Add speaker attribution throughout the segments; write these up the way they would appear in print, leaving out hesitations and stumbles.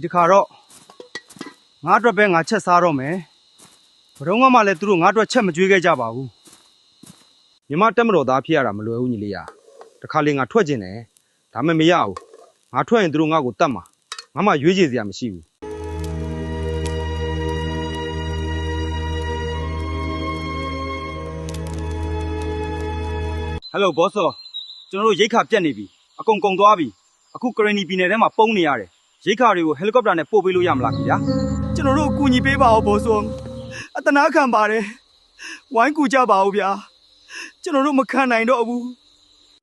Speaker 1: ဒီတစ်ခါတော့ငါအတွက်ပဲငါချက်စားတော့မယ်ဘယ်တော့မှလည်းသူတို့ငါအတွက်ချက်မကြွေးခဲ့ကြပါဘူးညီမတက်မတော်သားဖြစ်ရတာမလွယ်ဘူးညီလေးရတခါလေငါထွက်ကျင်တယ်ဒါမှမရဘူးငါထွက်ရင်သူတို့ငါ့ကိုတတ်မှာငါမှရွေးချယ်စရာမရှိဘူးဟယ်လိုဘောဆောကျွန်တော်တို့ရိတ်ခါပြတ်နေပြီအကုန်ကုန်သွားပြီအခုကရင်နီပြည်နယ်ထဲမှာပုံနေရတယ်ရိတ်ခါတွေကိုဟယ်လီကော်ပတာနဲ့ပို့ပေးလို့ရမလားခင်ဗျာကျွန်တော်တို့အကူအညီပေးပါဦးဘောဆောအတနာခံပါတယ်ဝိုင်းကူကြပါဦးဗျာကျွန်တော်တို့မခံနိုင်တော့ဘူး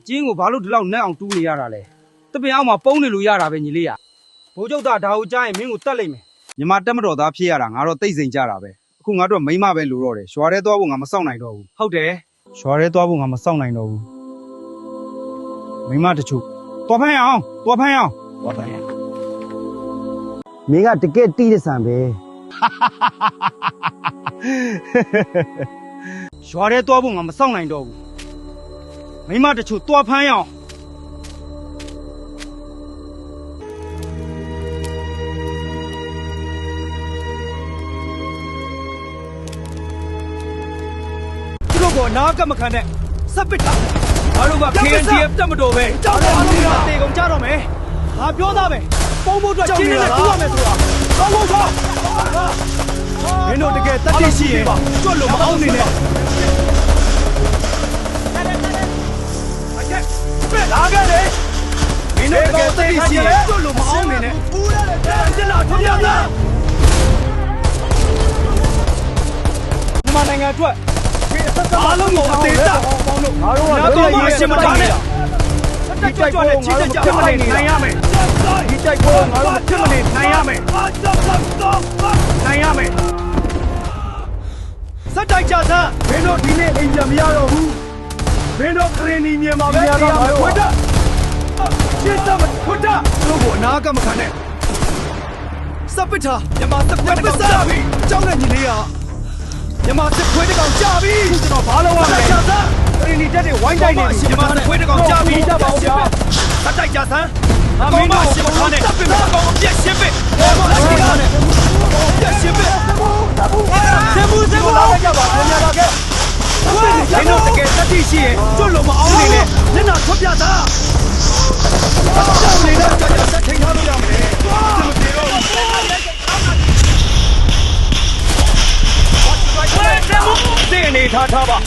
Speaker 1: ကျင်းကိုဘာလို့ဒီလောက်နဲ့အောင်တူးနေရတာလဲတပင်အောင်မှာပုံနေလို့ရတာပဲညီလေးရဘိုးချုပ်သားဒါကိုကြားရင်မင်းကိုတတ်လိုက်မယ်ညီမတက်မတော်သားဖြစ်ရတာငါတော့တိတ်ဆိန်ကြတာပဲအခုငါတို့မိမပဲလိုတော့တယ်ရွာထဲသွားဖို့ငါမစောင့်နိုင်တော့ဘူးဟုတ်တယ်ရွာထဲသွားဖို့ငါမစောင့်နိုင်တော့ဘူးမိမတချို့တော်ဖမ်းရအောင်တော်ဖမ်းရအောင်တော်ဖမ်းရမင်းကတကယ်တီးတဲ့ဆံပဲရွာထဲသွားဖို့ငါမစောင့်နိုင်တော့ဘူးမိမတချို့တော်ဖမ်းရအောင်သူတို့ကအနာကမခံနဲ့စပ်ပစ်တာငါတို့က KNDF တက်မတော်ပဲကြောက်တယ်အားလုံးကတေကုန်ကြတော့မယ်ငါပြောသားပဲပုံဖို့အတွက်ကျင်းနေနဲ့ကူရမယ်ဆိုတာကောင်းကောင်းဆောင်မင်းတို့တကယ်တက်တိရှိရင်ကျွတ်လို့မအောင်နေနဲ့လာခဲ့လေမင်းတို့တကယ်တက်တိရှိရင်ကျွတ်လို့မအောင်နေနဲ့ပူရတယ်ကျလာထွန်းရလားမြန်မာနိုင်ငံအတွက်အားလုံးကိုအသေးစားငါတို့ကတော့မှရှင်းမထားနဲ့ဒီတိုက်ပွဲကိုငါတို့ချက်မနေနိုင်ရမယ်ဒီတိုက်ပွဲကိုငါတို့ချက်မနေနိုင်ရမယ်နိုင်ရမယ်စက်တိုက်ကြစမ်းမင်းတို့ဒီနေ့အိမ်ပြန်မရတော့ဘူးမင်းတို့ခရင်နီမြေမှာပဲတရားမယ်ခွတ်တာရှင်းစမ်းခွတ်တာတို့ကိုအနာကမခံနဲ့စပစ်တာမြန်မာစကွဲပစားပြီကြောက်တဲ့ညီလေးကမြန်မာစစ်ခွေးတကောင်ကြပြီကျွန်တော်ဘာလုပ်ရမလဲခရင်နီတက်တွေဝိုင်းတိုက်နေပြီမြန်မာစစ်ခွေးတကောင်ကြပြီကြပါဦးဗျာစက်တိုက်ကြစမ်းမင်းတို့ရှင်းမထားနဲ့တပ်ပင်ကောင်အပြက်ရှင်းပစ်ရှင်းထားနဲ့ပြက်ရှင်းပစ်ဇေဘူးလာကြပါခင်ဗျာလာခဲ့မင်းတို့တကယ်တက်တိရှိရင်ကျွတ်လို့မအောင်နေနဲ့မျက်နှာထွက်ပြတာကြောက်နေတဲ့ကြာကြာဆက်ထိန်ထားလို့ရမယ်ကျွန်တော်ပြေတော့ဝဲတယ်ဘူးဒီအနေထားပါ